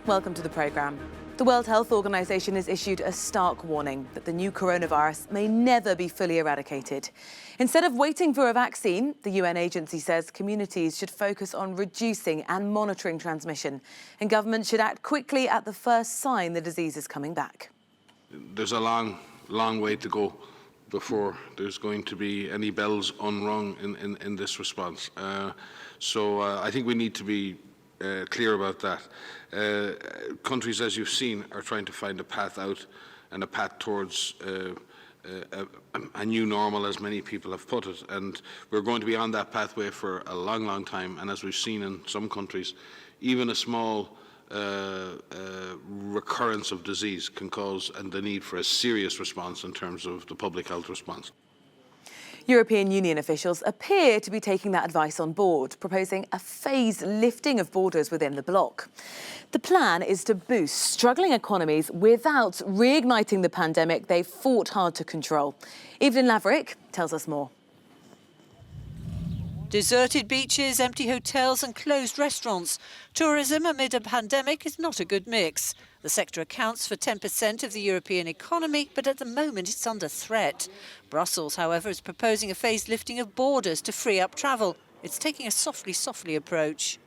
Welcome to the programme. The World Health Organization has issued a stark warning that the new coronavirus may never be fully eradicated. Instead of waiting for a vaccine, the UN agency says communities should focus on reducing and monitoring transmission, and governments should act quickly at the first sign the disease is coming back. There's a long way to go before there's going to be any bells unrung in this response. So I think we need to be clear about that. Countries, as you've seen, are trying to find a path out and a path towards a new normal, as many people have put it. And we're going to be on that pathway for a long time. And as we've seen in some countries, even a small recurrence of disease can cause the need for a serious response in terms of the public health response. European Union officials appear to be taking that advice on board, proposing a phased lifting of borders within the bloc. The plan is to boost struggling economies without reigniting the pandemic they've fought hard to control. Evelyn Laverick tells us more. Deserted beaches, empty hotels and closed restaurants. Tourism amid a pandemic is not a good mix. The sector accounts for 10% of the European economy, but at the moment it's under threat. Brussels, however, is proposing a phased lifting of borders to free up travel. It's taking a softly approach.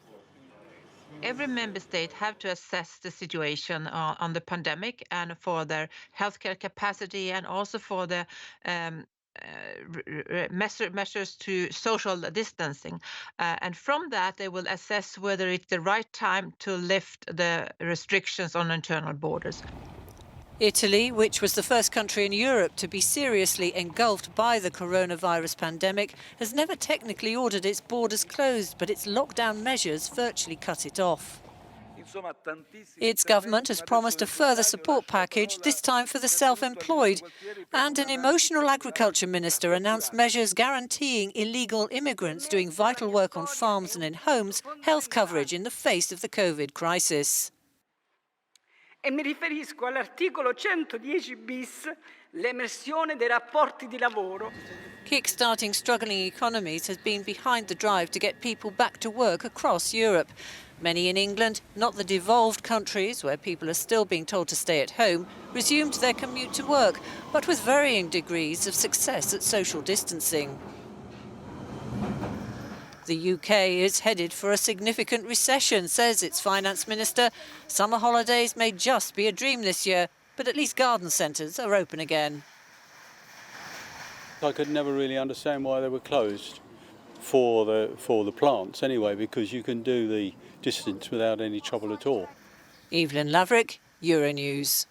Every member state have to assess the situation on the pandemic and for their healthcare capacity and also for the measures to social distancing. And from that, they will assess whether it's the right time to lift the restrictions on internal borders. Italy, which was the first country in Europe to be seriously engulfed by the coronavirus pandemic, has never technically ordered its borders closed, but its lockdown measures virtually cut it off. Its government has promised a further support package, this time for the self-employed. And an emotional agriculture minister announced measures guaranteeing illegal immigrants doing vital work on farms and in homes health coverage in the face of the COVID crisis. E mi riferisco all'articolo 110 bis, l'emersione dei rapporti di lavoro. Kickstarting struggling economies has been behind the drive to get people back to work across Europe. Many in England, not the devolved countries where people are still being told to stay at home, resumed their commute to work, but with varying degrees of success at social distancing. The UK is headed for a significant recession, says its finance minister. Summer holidays may just be a dream this year, but at least garden centres are open again. I could never really understand why they were closed for the plants anyway, because you can do the distance without any trouble at all. Evelyn Laverick, Euronews.